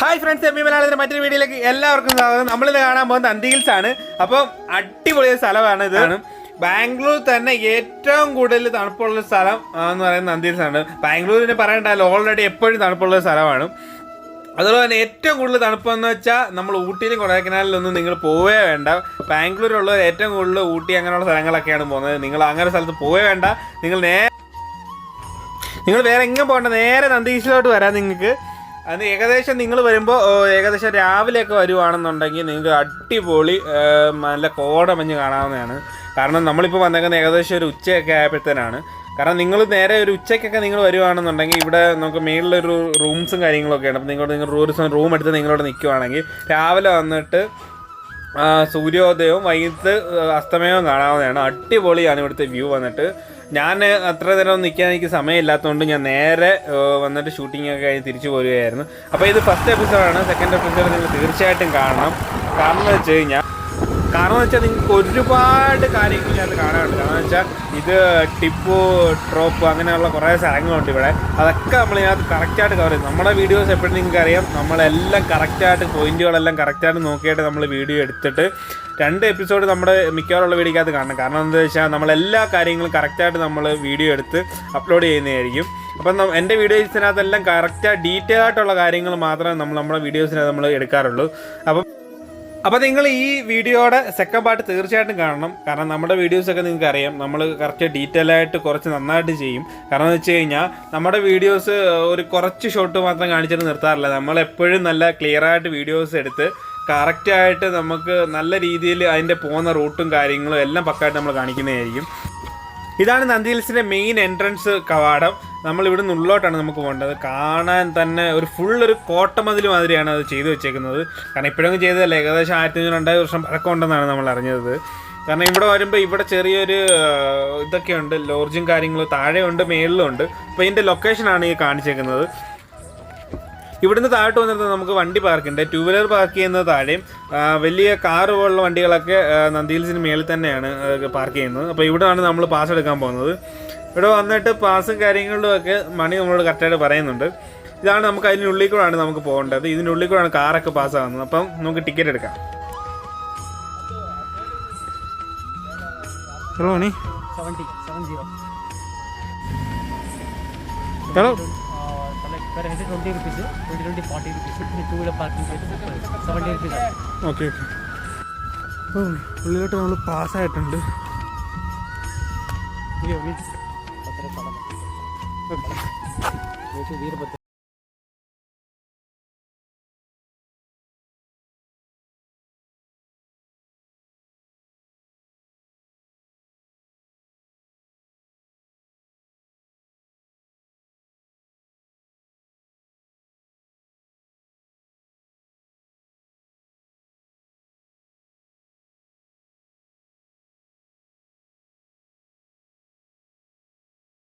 Hi friends, M മലയാളത്തിൻ്റെ മറ്റൊരു വീഡിയോയിലേക്ക് എല്ലാവർക്കും സ്വാഗതം. നമ്മളിന്ന് കാണാൻ പോകുന്നത് നന്ദി ഹിൽസ് ആണ്. അപ്പം അടിപൊളിയ സ്ഥലമാണ്. ഇതാണ് ബാംഗ്ലൂർ തന്നെ ഏറ്റവും കൂടുതൽ തണുപ്പുള്ള സ്ഥലം എന്ന് പറയുന്നത് നന്ദി ഹിൽസ് ആണ്. ബാംഗ്ലൂരിന് പറയണ്ടല്ലോ, ഓൾറെഡി എപ്പോഴും തണുപ്പുള്ള സ്ഥലമാണ്. അതുപോലെ തന്നെ ഏറ്റവും കൂടുതൽ തണുപ്പെന്ന് വെച്ചാൽ നമ്മൾ ഊട്ടിയിലും കൊടൈക്കനാലിലൊന്നും നിങ്ങൾ പോവേ വേണ്ട. ബാംഗ്ലൂരുള്ളവർ ഏറ്റവും കൂടുതൽ ഊട്ടി അങ്ങനെയുള്ള സ്ഥലങ്ങളൊക്കെയാണ് പോകുന്നത്. നിങ്ങൾ അങ്ങനെ സ്ഥലത്ത് പോവേ വേണ്ട. നിങ്ങൾ വേറെ എങ്ങും പോകണ്ട, നേരെ നന്ദി ഹിൽസിലോട്ട് വരാം. നിങ്ങൾക്ക് അത് ഏകദേശം നിങ്ങൾ വരുമ്പോൾ ഏകദേശം രാവിലെയൊക്കെ വരുവാണെന്നുണ്ടെങ്കിൽ നിങ്ങൾക്ക് അടിപൊളി നല്ല കോടമഞ്ഞ് കാണാവുന്നതാണ്. കാരണം നമ്മളിപ്പോൾ വന്നേക്കുന്നത് ഏകദേശം ഒരു ഉച്ചയൊക്കെ ആയപ്പോഴത്തേനാണ്. കാരണം നിങ്ങൾ നേരെ ഒരു ഉച്ചയ്ക്കൊക്കെ നിങ്ങൾ വരുവാണെന്നുണ്ടെങ്കിൽ ഇവിടെ നമുക്ക് മേളിലൊരു റൂംസും കാര്യങ്ങളൊക്കെയാണ്. അപ്പോൾ നിങ്ങൾ റൂം എടുത്ത് നിങ്ങളോട് നിൽക്കുവാണെങ്കിൽ രാവിലെ വന്നിട്ട് സൂര്യോദയവും വൈകിട്ട് അസ്തമയവും കാണാവുന്നതാണ്. അടിപൊളിയാണ് ഇവിടുത്തെ വ്യൂ. വന്നിട്ട് ഞാൻ അത്ര നേരം നിൽക്കാൻ എനിക്ക് സമയമില്ലാത്തതുകൊണ്ട് ഞാൻ നേരെ വന്നിട്ട് ഷൂട്ടിംഗ് ഒക്കെ കഴിഞ്ഞ് തിരിച്ചു പോരുകയായിരുന്നു. അപ്പോൾ ഇത് ഫസ്റ്റ് എപ്പിസോഡാണ്. സെക്കൻഡ് എപ്പിസോഡ് നിങ്ങൾ തീർച്ചയായിട്ടും കാണണം. കാരണം എന്ന് വെച്ചാൽ നിങ്ങൾക്ക് ഒരുപാട് കാര്യങ്ങൾ ഞാൻ കാണാനുണ്ട്. കാരണം എന്ന് വെച്ചാൽ ഇത് ടിപ്പു ട്രോപ്പ് അങ്ങനെയുള്ള കുറേ സ്ഥലങ്ങളുണ്ട് ഇവിടെ. അതൊക്കെ നമ്മൾ ഇതിനകത്ത് കറക്റ്റായിട്ട് കവർ ചെയ്യും. നമ്മുടെ വീഡിയോസ് എപ്പോഴും നിങ്ങൾക്ക് അറിയാം, നമ്മളെല്ലാം കറക്റ്റായിട്ട് പോയിന്റുകളെല്ലാം കറക്റ്റായിട്ട് നോക്കിയിട്ട് നമ്മൾ വീഡിയോ എടുത്തിട്ട് 2 എപ്പിസോഡ് നമ്മുടെ മിക്കവാറുള്ള വീഡിയോക്കകത്ത് കാണണം. കാരണം എന്താ വെച്ചാൽ നമ്മളെല്ലാ കാര്യങ്ങളും കറക്റ്റായിട്ട് നമ്മൾ വീഡിയോ എടുത്ത് അപ്ലോഡ് ചെയ്യുന്നതായിരിക്കും. അപ്പം എൻ്റെ വീഡിയോസിനകത്തെല്ലാം കറക്റ്റായിട്ട് ഡീറ്റെയിൽ ആയിട്ടുള്ള കാര്യങ്ങൾ മാത്രമേ നമ്മുടെ വീഡിയോസിനകത്ത് നമ്മൾ എടുക്കാറുള്ളൂ. അപ്പോൾ നിങ്ങൾ ഈ വീഡിയോയുടെ സെക്കൻഡ് പാർട്ട് തീർച്ചയായിട്ടും കാണണം. കാരണം നമ്മുടെ വീഡിയോസൊക്കെ നിങ്ങൾക്ക് അറിയാം, നമ്മൾ കറക്റ്റ് ഡീറ്റെയിൽ ആയിട്ട് കുറച്ച് നന്നായിട്ട് ചെയ്യും. കാരണം എന്ന് വെച്ച് കഴിഞ്ഞാൽ നമ്മുടെ വീഡിയോസ് ഒരു കുറച്ച് ഷോട്ട് മാത്രം കാണിച്ചിട്ട് നിർത്താറില്ല. നമ്മളെപ്പോഴും നല്ല ക്ലിയറായിട്ട് വീഡിയോസ് എടുത്ത് കറക്റ്റായിട്ട് നമുക്ക് നല്ല രീതിയിൽ അതിൻ്റെ പോകുന്ന റൂട്ടും കാര്യങ്ങളും എല്ലാം പക്കായിട്ട് നമ്മൾ കാണിക്കുന്നതായിരിക്കും. ഇതാണ് നന്ദി ഹിൽസിൻ്റെ മെയിൻ എൻട്രൻസ് കവാടം. നമ്മളിവിടെ നിന്ന് ഉള്ളോട്ടാണ് നമുക്ക് പോകേണ്ടത്. കാണാൻ തന്നെ ഒരു കോട്ടമതിൽ മാതിരിയാണ് അത് ചെയ്തു വെച്ചേക്കുന്നത്. കാരണം ഇപ്പോഴൊന്നും ചെയ്തതല്ല, ഏകദേശം 1500-2000 വർഷം പഴക്കമുണ്ടെന്നാണ് നമ്മൾ അറിഞ്ഞത്. കാരണം ഇവിടെ വരുമ്പോൾ ഇവിടെ ചെറിയൊരു ഇതൊക്കെയുണ്ട്, ലോഡ്ജും കാര്യങ്ങളും താഴെയുണ്ട് മേളിലുണ്ട്. അപ്പോൾ ഇതിൻ്റെ ലൊക്കേഷനാണ് ഈ കാണിച്ചേക്കുന്നത്. ഇവിടുന്ന് താഴോട്ട് വന്നിട്ട് നമുക്ക് വണ്ടി പാർക്ക് ഉണ്ട്. 2 വീലർ പാർക്ക് ചെയ്യുന്നത് താഴെയും വലിയ കാറ് പോലുള്ള വണ്ടികളൊക്കെ നന്ദി ഹിൽസിന് മേളിൽ തന്നെയാണ് പാർക്ക് ചെയ്യുന്നത്. അപ്പോൾ ഇവിടെയാണ് നമ്മൾ പാസ് എടുക്കാൻ പോകുന്നത്. ഇവിടെ വന്നിട്ട് പാസും കാര്യങ്ങളിലും ഒക്കെ മണി നമ്മളോട് കറക്റ്റായിട്ട് പറയുന്നുണ്ട്. ഇതാണ് നമുക്ക് അതിനുള്ളിൽ കൂടെയാണ് നമുക്ക് പോകേണ്ടത്. ഇതിനുള്ളിൽ കൂടെയാണ് കാറൊക്കെ പാസ്സാകുന്നത്. അപ്പം നമുക്ക് ടിക്കറ്റ് എടുക്കാം. ഹലോ മണി 70 hello per head 20 rupees, 20 40 rupees. 2 wheeler parking 70 rupees. Okay. ഉള്ളിലോട്ട് നമ്മൾ പാസ്സായിട്ടുണ്ട്.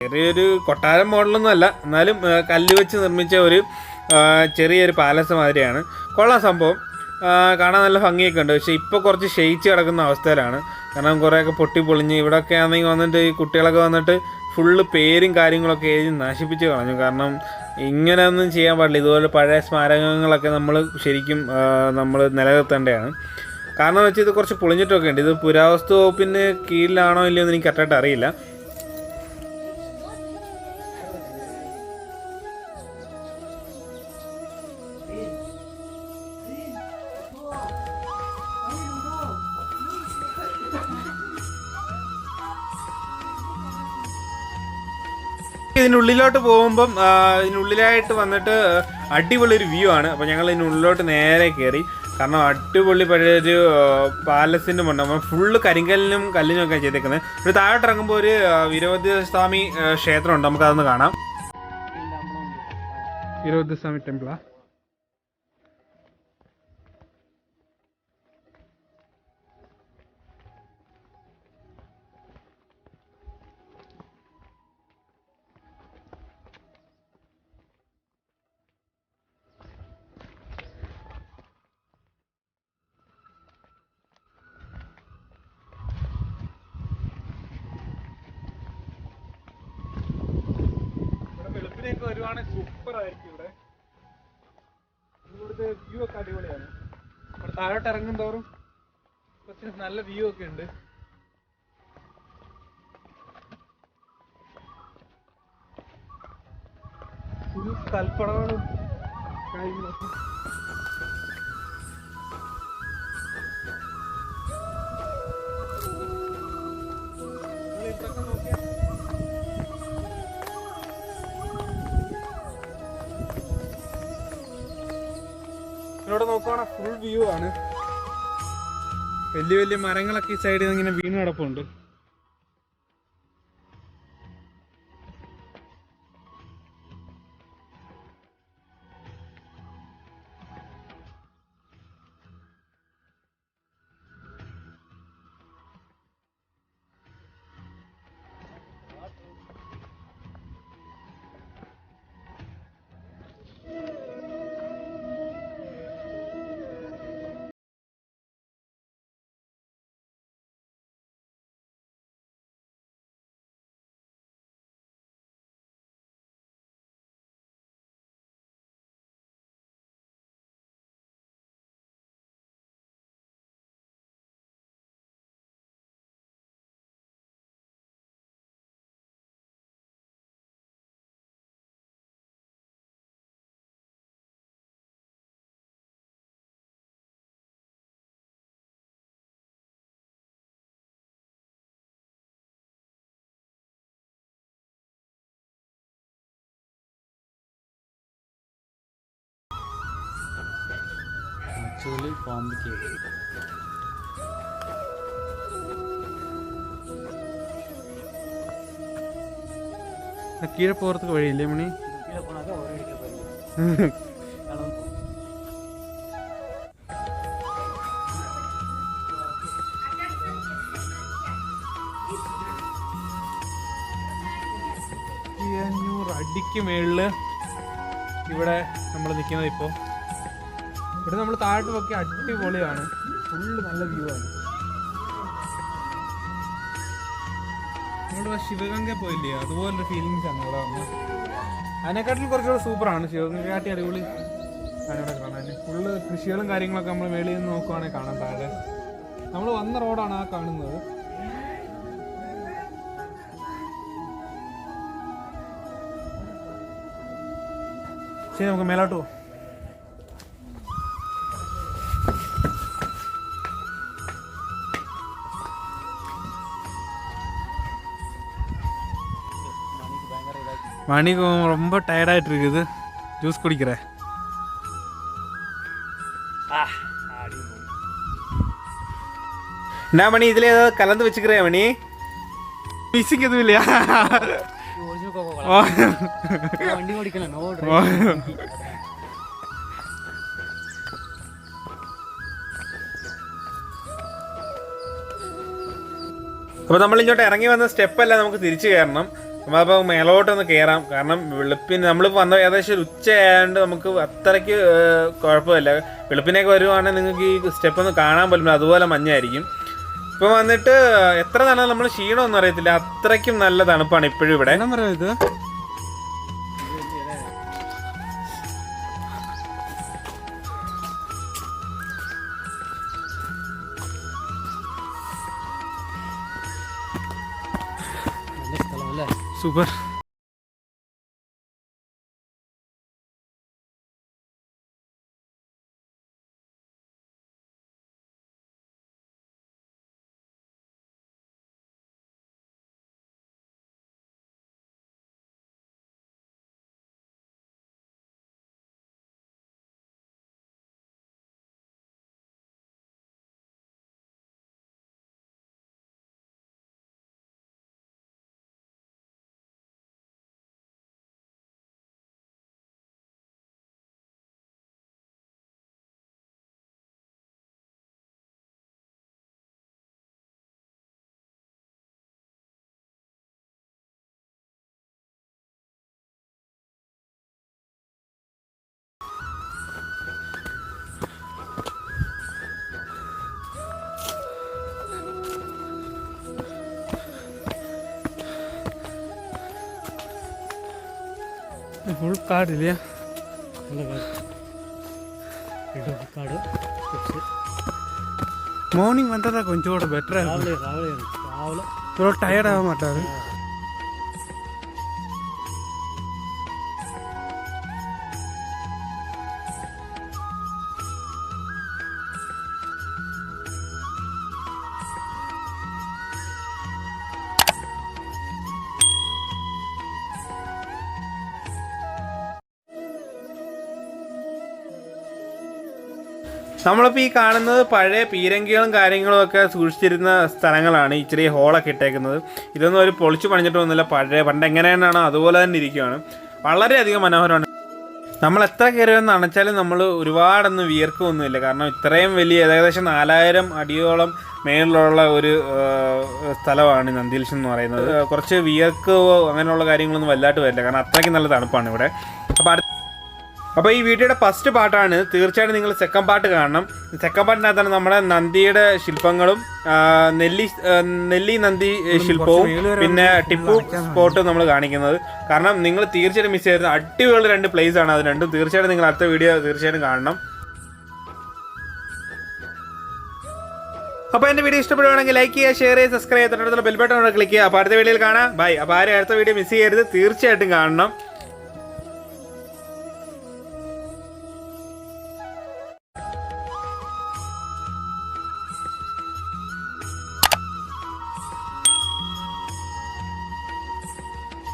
ചെറിയൊരു കൊട്ടാരം മോഡലൊന്നും അല്ല, എന്നാലും കല്ല് വെച്ച് നിർമ്മിച്ച ഒരു ചെറിയൊരു പാലസ് മാതിരിയാണ്. കൊള്ളാം സംഭവം, കാണാൻ നല്ല ഭംഗിയൊക്കെ ഉണ്ട്. പക്ഷേ ഇപ്പോൾ കുറച്ച് ക്ഷയിച്ച് കിടക്കുന്ന അവസ്ഥയിലാണ്. കാരണം കുറേയൊക്കെ പൊട്ടിപ്പൊളിഞ്ഞ് ഇവിടെയൊക്കെ ആണെങ്കിൽ വന്നിട്ട് ഈ കുട്ടികളൊക്കെ വന്നിട്ട് ഫുള്ള് പേരും കാര്യങ്ങളൊക്കെ എഴുതി നശിപ്പിച്ച് കളഞ്ഞു. കാരണം ഇങ്ങനെയൊന്നും ചെയ്യാൻ പാടില്ല. ഇതുപോലെ പഴയ സ്മാരകങ്ങളൊക്കെ നമ്മൾ ശരിക്കും നമ്മൾ നിലനിർത്തേണ്ടതാണ്. കാരണം വെച്ചാൽ ഇത് കുറച്ച് പൊളിഞ്ഞിട്ടൊക്കെ ഉണ്ട്. ഇത് പുരാവസ്തു വകുപ്പിന് കീഴിലാണോ ഇല്ലയോ എന്ന് എനിക്ക് കറക്റ്റായിട്ട് അറിയില്ല. ഇതിനുള്ളിലോട്ട് പോകുമ്പം ഇതിനുള്ളിലായിട്ട് വന്നിട്ട് അടിപൊളി ഒരു വ്യൂ ആണ്. അപ്പോൾ ഞങ്ങൾ ഇതിനുള്ളിലോട്ട് നേരെ കയറി. കാരണം അടിപൊളി പഴയൊരു പാലസിൻ്റെ മുണ്ട്. നമ്മൾ ഫുള്ള് കരിങ്കല്ലിനും കല്ലിനും ഒക്കെ ചെയ്തേക്കുന്നത്. ഇവിടെ താഴോട്ട് ഇറങ്ങുമ്പോൾ ഒരു വീരഭദ്രസ്വാമി ക്ഷേത്രമുണ്ട്, നമുക്കതൊന്ന് കാണാം. വീരഭദ്രസ്വാമി ടെമ്പിളാ. വരുവാണെങ്കിൽ സൂപ്പർ ആയിരിക്കും. ഇവിടെ ഇവിടുത്തെ വ്യൂ ഒക്കെ അടിപൊളിയാണ്. ഇവിടെ താഴോട്ട് ഇറങ്ങും തോറും കുറച്ച് നല്ല വ്യൂ ഒക്കെ ഉണ്ട്. ഫുൾ കൽപ്പടകളും കാര്യങ്ങളൊക്കെ. ഇവിടെ നോക്കുവാണെങ്കിൽ ഫുൾ വ്യൂ ആണ്. വലിയ വലിയ മരങ്ങളൊക്കെ ഈ സൈഡിൽ നിന്ന് ഇങ്ങനെ വീണ് കിടപ്പുണ്ട്. പാമ്പ് കേവ്. കീഴെ പോറത്തേക്ക് വഴിയില്ലേ മണി? അടിക്ക് മേളില് ഇവിടെ നമ്മൾ നിൽക്കുന്നത്. ഇപ്പോൾ ഇവിടെ നമ്മൾ താഴോട്ട് നോക്കി അടിപൊളിയാണ്. ഫുള്ള് നല്ല വ്യൂ ആണ്. നമ്മുടെ ശിവഗംഗ പോയില്ലേ, അതുപോലൊരു ഫീലിങ്സ് ആണ് ഇവിടെ വന്ന്. അതിനെക്കാട്ടിലും കുറച്ചുകൂടെ സൂപ്പറാണ്. ശിവഗംഗക്കാട്ടി അടിപൊളി ആണ് ഇവിടെ കാണാൻ. ഫുള്ള് കൃഷികളും കാര്യങ്ങളൊക്കെ നമ്മൾ വെളിയിൽ നിന്ന് നോക്കുവാണെങ്കിൽ കാണാം. താഴെ നമ്മൾ വന്ന റോഡാണ് ആ കാണുന്നത്. ശരി, നമുക്ക് മേലോട്ട് പോകാം. மணி ரொம்ப டயர்டாயிட்டு இருக்குது. ஜூஸ் குடிக்கிறேன். என்ன மணி, இதுல ஏதாவது கலந்து வச்சுக்கிறேன் மணி? மிஸ்ஸிங் எதுவும் இல்லையா? வண்டி ஓடிக்கலாம். അപ്പോൾ നമ്മളിങ്ങോട്ട് ഇറങ്ങി വന്ന സ്റ്റെപ്പല്ല നമുക്ക് തിരിച്ചു കയറണം. നമ്മളപ്പോൾ മേലോട്ടൊന്ന് കയറാം. കാരണം വെളുപ്പിന് നമ്മളിപ്പോൾ വന്ന ഏകദേശം ഒരു ഉച്ചയായതുകൊണ്ട് നമുക്ക് അത്രയ്ക്ക് കുഴപ്പമില്ല. വെളുപ്പിനൊക്കെ വരുവാണെങ്കിൽ നിങ്ങൾക്ക് ഈ സ്റ്റെപ്പ് ഒന്ന് കാണാൻ പോലും അതുപോലെ മഞ്ഞായിരിക്കും. ഇപ്പോൾ വന്നിട്ട് എത്ര തണൽ നമ്മൾ ക്ഷീണമൊന്നും അറിയത്തില്ല. അത്രയ്ക്കും നല്ല തണുപ്പാണ് ഇപ്പോഴും ഇവിടെ. ഇത് സൂപ്പർ. ഫുൾ കാടില്ല. കാട് മോർണിംഗ് വന്നതാ കൊഞ്ചോടെ ബെറ്റർ രാവിലെ രാവിലെ ഇவ்வளோ டயர்ட் ஆக மாட்டாரு നമ്മളിപ്പോൾ ഈ കാണുന്നത് പഴയ പീരങ്കികളും കാര്യങ്ങളും ഒക്കെ സൂക്ഷിച്ചിരുന്ന സ്ഥലങ്ങളാണ്. ഇച്ചിരി ഹോളൊക്കെ ഇട്ടേക്കുന്നത്. ഇതൊന്നും ഒരു പൊളിച്ചു പണിഞ്ഞിട്ടൊന്നുമില്ല, പഴയ പണ്ട് എങ്ങനെയാണോ അതുപോലെ തന്നെ ഇരിക്കുകയാണ്. വളരെയധികം മനോഹരമാണ്. നമ്മൾ എത്ര കയറിയെന്ന് അണച്ചാലും നമ്മൾ ഒരുപാടൊന്നും വിയർക്കൊന്നുമില്ല. കാരണം ഇത്രയും വലിയ ഏകദേശം 4000 അടിയോളം മേളിലുള്ള ഒരു സ്ഥലമാണ് നന്ദി ഹിൽസ് എന്ന് പറയുന്നത്. കുറച്ച് വിയർക്കോ അങ്ങനെയുള്ള കാര്യങ്ങളൊന്നും വല്ലാട്ട് വരില്ല, കാരണം അത്രയ്ക്ക് നല്ല തണുപ്പാണ് ഇവിടെ. അപ്പോൾ ഈ വീഡിയോയുടെ ഫസ്റ്റ് പാർട്ടാണ്. തീർച്ചയായിട്ടും നിങ്ങൾ സെക്കൻഡ് പാർട്ട് കാണണം. സെക്കൻഡ് പാർട്ടിനകത്താണ് നമ്മുടെ നന്ദിയുടെ ശില്പങ്ങളും നെല്ലി നന്ദി ശില്പവും പിന്നെ ടിപ്പു സ്പോട്ടും നമ്മൾ കാണിക്കുന്നത്. കാരണം നിങ്ങൾ തീർച്ചയായിട്ടും മിസ് ചെയ്തത് അടിപൊളി 2 പ്ലേസ് ആണ്. അത് രണ്ടും തീർച്ചയായിട്ടും നിങ്ങൾ അടുത്ത വീഡിയോ തീർച്ചയായിട്ടും കാണണം. അപ്പോൾ എൻ്റെ വീഡിയോ ഇഷ്ടപ്പെടുകയാണെങ്കിൽ ലൈക്ക് ചെയ്യുക, ഷെയർ ചെയ്യുക, സബ്സ്ക്രൈബ് ചെയ്യുക, തൊട്ടടുത്തുള്ള ബെൽ ബട്ടൺ ക്ലിക്ക് ചെയ്യുക. അപ്പോൾ അടുത്ത വീഡിയോയിൽ കാണാം. ബൈ. അപ്പോൾ ആരും അടുത്ത വീഡിയോ മിസ് ചെയ്യരുത്, തീർച്ചയായിട്ടും കാണണം.